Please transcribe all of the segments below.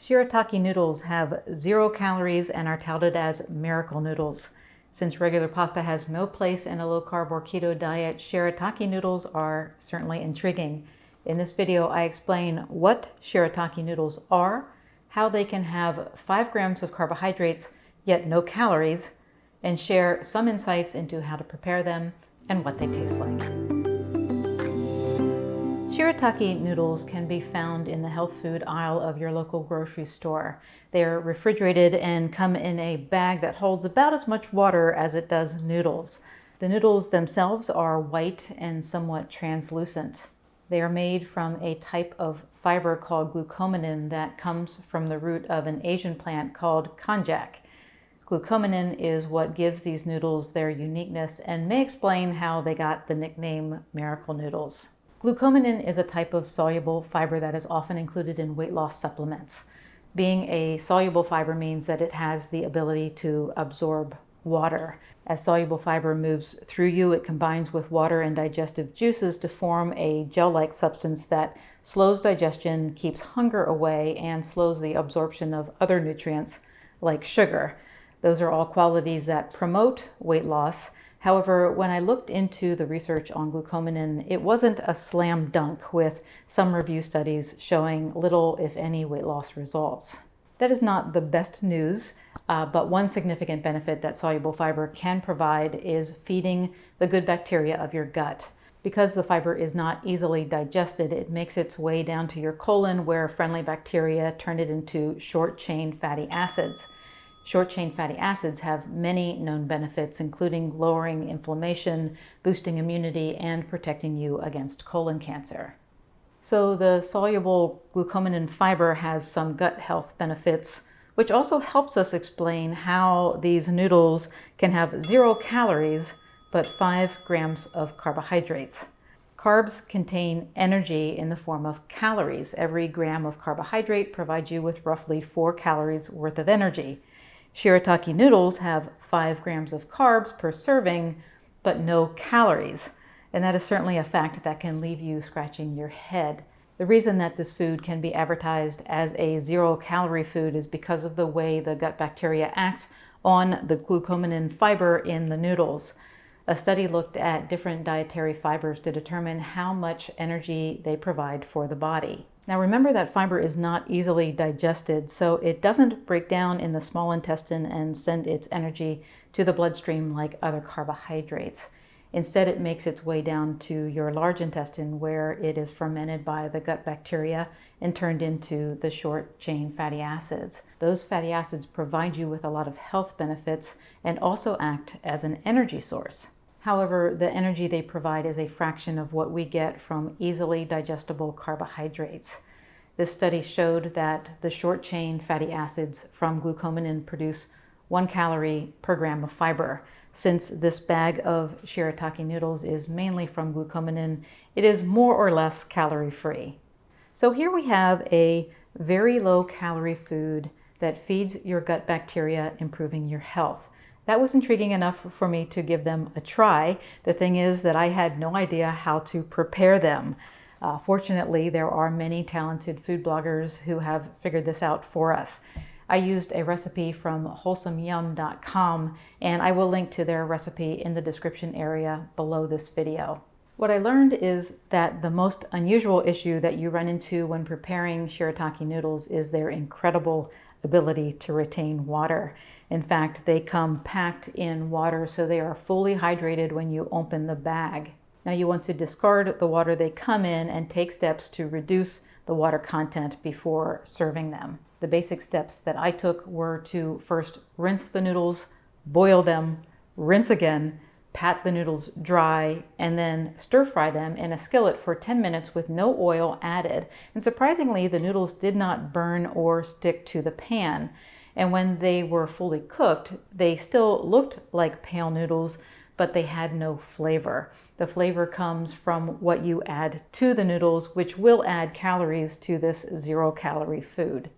Shirataki noodles have 0 calories and are touted as miracle noodles. Since regular pasta has no place in a low-carb or keto diet, Shirataki noodles are certainly intriguing. In this video, I explain what Shirataki noodles are, how they can have 5 grams of carbohydrates, yet no calories, and share some insights into how to prepare them and what they taste like. Shirataki noodles can be found in the health food aisle of your local grocery store. They are refrigerated and come in a bag that holds about as much water as it does noodles. The noodles themselves are white and somewhat translucent. They are made from a type of fiber called glucominin that comes from the root of an Asian plant called konjac. Glucominin is what gives these noodles their uniqueness and may explain how they got the nickname miracle noodles. Glucominin is a type of soluble fiber that is often included in weight loss supplements. Being a soluble fiber means that it has the ability to absorb water. As soluble fiber moves through you, it combines with water and digestive juices to form a gel-like substance that slows digestion, keeps hunger away, and slows the absorption of other nutrients like sugar. Those are all qualities that promote weight loss. However, when I looked into the research on glucominin, it wasn't a slam dunk, with some review studies showing little, if any, weight loss results. That is not the best news, but one significant benefit that soluble fiber can provide is feeding the good bacteria of your gut. Because the fiber is not easily digested, it makes its way down to your colon, where friendly bacteria turn it into short-chain fatty acids. Short-chain fatty acids have many known benefits, including lowering inflammation, boosting immunity, and protecting you against colon cancer. So the soluble glucominin fiber has some gut health benefits, which also helps us explain how these noodles can have 0 calories, but 5 grams of carbohydrates. Carbs contain energy in the form of calories. Every gram of carbohydrate provides you with roughly 4 calories worth of energy. Shirataki noodles have 5 grams of carbs per serving, but no calories. And that is certainly a fact that can leave you scratching your head. The reason that this food can be advertised as a 0-calorie food is because of the way the gut bacteria act on the glucominin fiber in the noodles. A study looked at different dietary fibers to determine how much energy they provide for the body. Now remember that fiber is not easily digested, so it doesn't break down in the small intestine and send its energy to the bloodstream like other carbohydrates. Instead, it makes its way down to your large intestine, where it is fermented by the gut bacteria and turned into the short-chain fatty acids. Those fatty acids provide you with a lot of health benefits and also act as an energy source. However, the energy they provide is a fraction of what we get from easily digestible carbohydrates. This study showed that the short-chain fatty acids from glucominin produce 1 calorie per gram of fiber. Since this bag of Shirataki noodles is mainly from glucominin, it is more or less calorie-free. So here we have a very low-calorie food that feeds your gut bacteria, improving your health. That was intriguing enough for me to give them a try. The thing is that I had no idea how to prepare them. Fortunately, there are many talented food bloggers who have figured this out for us. I used a recipe from wholesomeyum.com, and I will link to their recipe in the description area below this video. What I learned is that the most unusual issue that you run into when preparing Shirataki noodles is their incredible ability to retain water. In fact, they come packed in water, so they are fully hydrated when you open the bag. Now you want to discard the water they come in and take steps to reduce the water content before serving them. The basic steps that I took were to first rinse the noodles, boil them, rinse again, pat the noodles dry, and then stir fry them in a skillet for 10 minutes with no oil added. And surprisingly, the noodles did not burn or stick to the pan. And when they were fully cooked, they still looked like pale noodles, but they had no flavor. The flavor comes from what you add to the noodles, which will add calories to this 0-calorie food.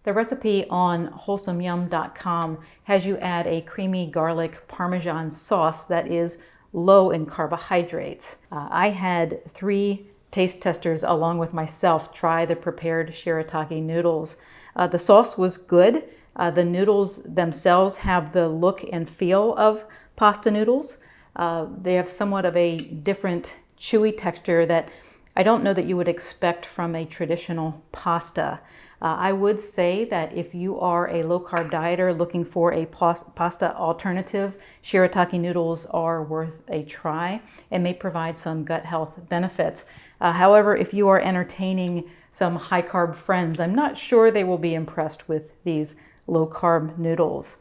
The recipe on wholesomeyum.com has you add a creamy garlic Parmesan sauce that is low in carbohydrates. I had 3 taste testers along with myself try the prepared shirataki noodles. The sauce was good. The noodles themselves have the look and feel of pasta noodles. They have somewhat of a different chewy texture that I don't know that you would expect from a traditional pasta. I would say that if you are a low-carb dieter looking for a pasta alternative, shirataki noodles are worth a try and may provide some gut health benefits. However, if you are entertaining some high-carb friends, I'm not sure they will be impressed with these low-carb noodles.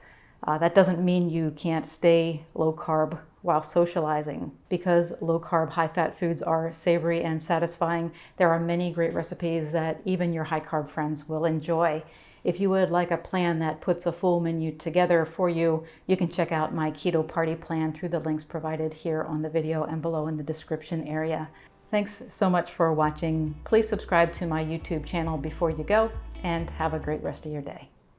That doesn't mean you can't stay low-carb while socializing. Because low-carb, high-fat foods are savory and satisfying, there are many great recipes that even your high-carb friends will enjoy. If you would like a plan that puts a full menu together for you, you can check out my keto party plan through the links provided here on the video and below in the description area. Thanks so much for watching. Please subscribe to my YouTube channel before you go, and have a great rest of your day.